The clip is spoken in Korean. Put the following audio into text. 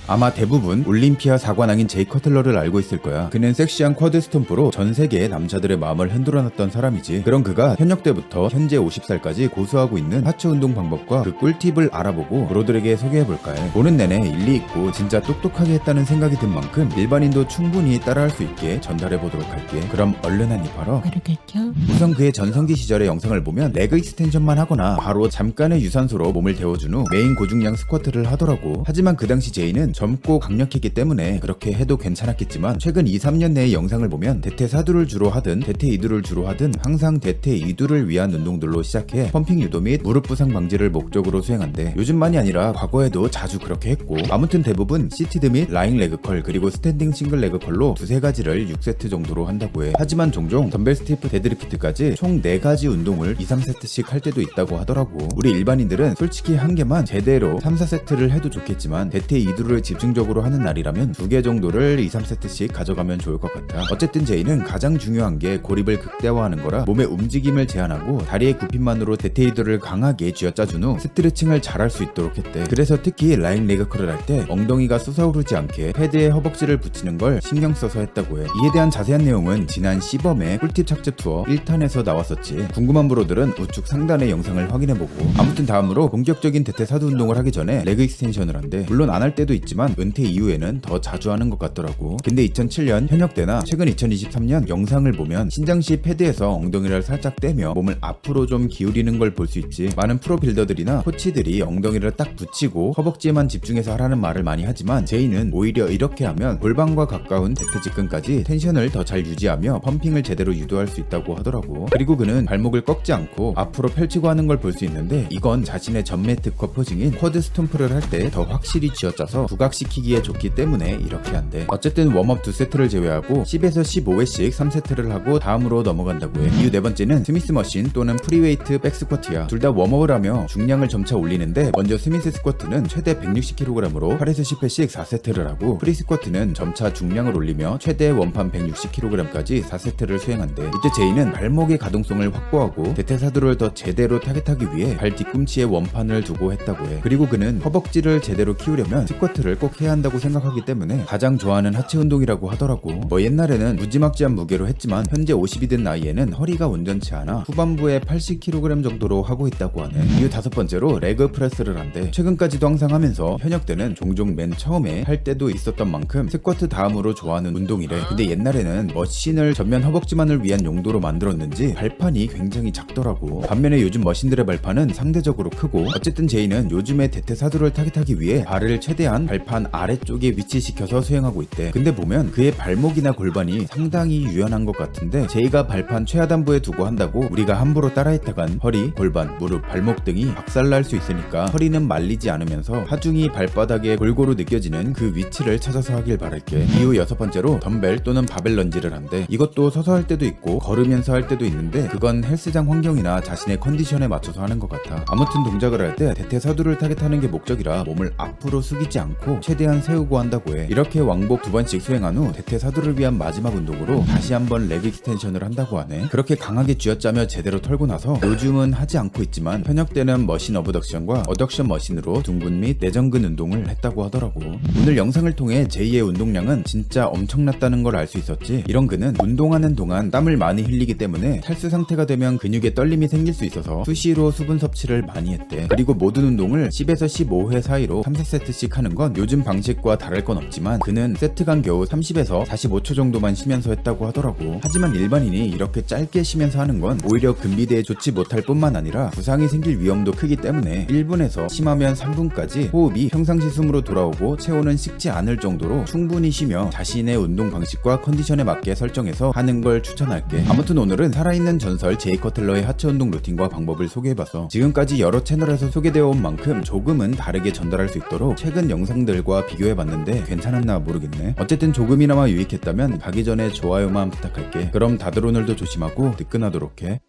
아마 대부분 올림피아 4관왕인 제이 커틀러를 알고 있을 거야. 그는 섹시한 쿼드 스톰프로 전 세계의 남자들의 마음을 흔들어놨던 사람이지. 그런 그가 현역 때부터 현재 50살까지 고수하고 있는 하체 운동 방법과 그 꿀팁을 알아보고 브로들에게 소개해볼까 해. 보는 내내 일리 있고 진짜 똑똑하게 했다는 생각이 든 만큼 일반인도 충분히 따라할 수 있게 전달해보도록 할게. 그럼 얼른 한입 하러 가르갈게요. 우선 그의 전성기 시절의 영상을 보면 레그 익스텐션만 하거나 바로 잠깐의 유산소로 몸을 데워준 후 메인 고중량 스쿼트를 하더라고. 하지만 그 당시 제이는 젊고 강력했기 때문에 그렇게 해도 괜찮았겠지만 최근 2, 3년 내의 영상을 보면 대퇴사두를 주로 하든 대퇴이두를 주로 하든 항상 대퇴이두를 위한 운동들로 시작해 펌핑 유도 및 무릎 부상 방지를 목적으로 수행한대. 요즘만이 아니라 과거에도 자주 그렇게 했고, 아무튼 대부분 시티드 및 라잉 레그컬 그리고 스탠딩 싱글 레그컬로 두세 가지를 6세트 정도로 한다고 해. 하지만 종종 덤벨 스티프 데드리프트까지 총 4가지 운동을 2, 3세트씩 할 때도 있다고 하더라고. 우리 일반인들은 솔직히 한 개만 제대로 3, 4세트를 해도 좋겠지만 대퇴이두를 집중적으로 하는 날이라면 2개 정도를 2, 3세트씩 가져가면 좋을 것 같아. 어쨌든 제이는 가장 중요한 게 고립을 극대화하는 거라 몸의 움직임을 제한하고 다리의 굽힘만으로 대퇴이두를 강하게 쥐어짜준 후 스트레칭을 잘할 수 있도록 했대. 그래서 특히 라인 레그컬을 할 때 엉덩이가 솟아오르지 않게 패드에 허벅지를 붙이는 걸 신경 써서 했다고 해. 이에 대한 자세한 내용은 지난 시범의 꿀팁 착즙 투어 1탄에서 나왔었지. 궁금한 브로들은 우측 상단의 영상을 확인해보고. 아무튼 다음으로 본격적인 대퇴사두 운동을 하기 전에 레그 익스텐션을 한대. 물론 안 할 때도 있지만 은퇴 이후에는 더 자주 하는 것 같더라고. 근데 2007년 현역 때나 최근 2023년 영상을 보면 신장시 패드에서 엉덩이를 살짝 떼며 몸을 앞으로 좀 기울이는 걸 볼 수 있지. 많은 프로 빌더들이나 코치들이 엉덩이를 딱 붙이고 허벅지에만 집중해서 하라는 말을 많이 하지만 제이는 오히려 이렇게 하면 골반과 가까운 대퇴 직근까지 텐션을 더 잘 유지하며 펌핑을 제대로 유도할 수 있다고 하더라고. 그리고 그는 발목을 꺾지 않고 앞으로 펼치고 하는 걸 볼 수 있는데 이건 자신의 전매 특허 포징인 쿼드 스톰프를 할 때 더 확실히 쥐어짜서 부각시키기에 좋기 때문에 이렇게 한대. 어쨌든 웜업 2세트를 제외하고 10에서 15회씩 3세트를 하고 다음으로 넘어간다고 해. 이후 네 번째는 스미스 머신 또는 프리웨이트 백스쿼트야. 둘 다 웜업을 하며 중량을 점차 올리는데 먼저 스미스 스쿼트는 최대 160kg으로 8에서 10회씩 4세트를 하고 프리스쿼트는 점차 중량을 올리며 최대 원판 160kg까지 4세트를 수행한대. 이때 제이는 발목의 가동성을 확보하고 대퇴사두를 더 제대로 타겟하기 위해 발 뒤꿈치에 원판을 두고 했다고 해. 그리고 그는 허벅지를 제대로 키우려면 스쿼트를 꼭 해야 한다고 생각하기 때문에 가장 좋아하는 하체 운동이라고 하더라고. 뭐 옛날에는 무지막지한 무게로 했지만 현재 50이 된 나이에는 허리가 온전치 않아 후반부에 80kg 정도로 하고 있다고 하네. 이후 다섯 번째로 레그 프레스를 한대. 최근까지도 항상 하면서 현역 때는 종종 맨 처음에 할 때도 있었던 만큼 스쿼트 다음으로 좋아하는 운동이래. 근데 옛날에는 머신을 전면 허벅지만을 위한 용도로 만들었는지 발판이 굉장히 작더라고. 반면에 요즘 머신들의 발판은 상대적으로 크고, 어쨌든 제이는 요즘의 대퇴사두를 타겟하기 위해 발을 최대한 발판 아래쪽에 위치시켜서 수행하고 있대. 근데 보면 그의 발목이나 골반이 상당히 유연한 것 같은데 제이가 발판 최하단부에 두고 한다고 우리가 함부로 따라했다간 허리, 골반, 무릎, 발목 등이 박살날 수 있으니까 허리는 말리지 않으면서 하중이 발바닥에 골고루 느껴지는 그 위치를 찾아서 하길 바랄게. 이후 여섯 번째로 덤벨 또는 바벨 런지를 한대. 이것도 서서 할 때도 있고 걸으면서 할 때도 있는데 그건 헬스장 환경이나 자신의 컨디션에 맞춰서 하는 것 같아. 아무튼 동작을 할 때 대퇴사두를 타겟하는 게 목적이라 몸을 앞으로 숙이지 않고 최대한 세우고 한다고 해. 이렇게 왕복 2번씩 수행한 후 대퇴사두를 위한 마지막 운동으로 다시 한번 레그 익스텐션을 한다고 하네. 그렇게 강하게 쥐어짜며 제대로 털고 나서 요즘은 하지 않고 있지만 현역 때는 머신 어브덕션과 어덕션 머신으로 둥근 및 내전근 운동을 했다고 하더라고. 오늘 영상을 통해 제이의 운동량은 진짜 엄청났다는 걸 알 수 있었지. 이런 그는 운동하는 동안 땀을 많이 흘리기 때문에 탈수 상태가 되면 근육에 떨림이 생길 수 있어서 수시로 수분 섭취를 많이 했대. 그리고 모든 운동을 10에서 15회 사이로 3, 4세트씩 하는 건 요즘 방식과 다를 건 없지만 그는 세트간 겨우 30에서 45초 정도만 쉬면서 했다고 하더라고. 하지만 일반인이 이렇게 짧게 쉬면서 하는 건 오히려 근비대에 좋지 못할 뿐만 아니라 부상이 생길 위험도 크기 때문에 1분에서 심하면 3분까지 호흡이 평상시 숨으로 돌아오고 체온은 식지 않을 정도로 충분히 쉬며 자신의 운동 방식과 컨디션에 맞게 설정해서 하는 걸 추천할게. 아무튼 오늘은 살아있는 전설 제이 커틀러의 하체 운동 루틴과 방법을 소개해봤어. 지금까지 여러 채널에서 소개되어 온 만큼 조금은 다르게 전달할 수 있도록 최근 영상들과 비교해봤는데 괜찮았나 모르겠네. 어쨌든 조금이나마 유익했다면 가기 전에 좋아요만 부탁할게. 그럼 다들 오늘도 조심하고 뜨끈하도록 해.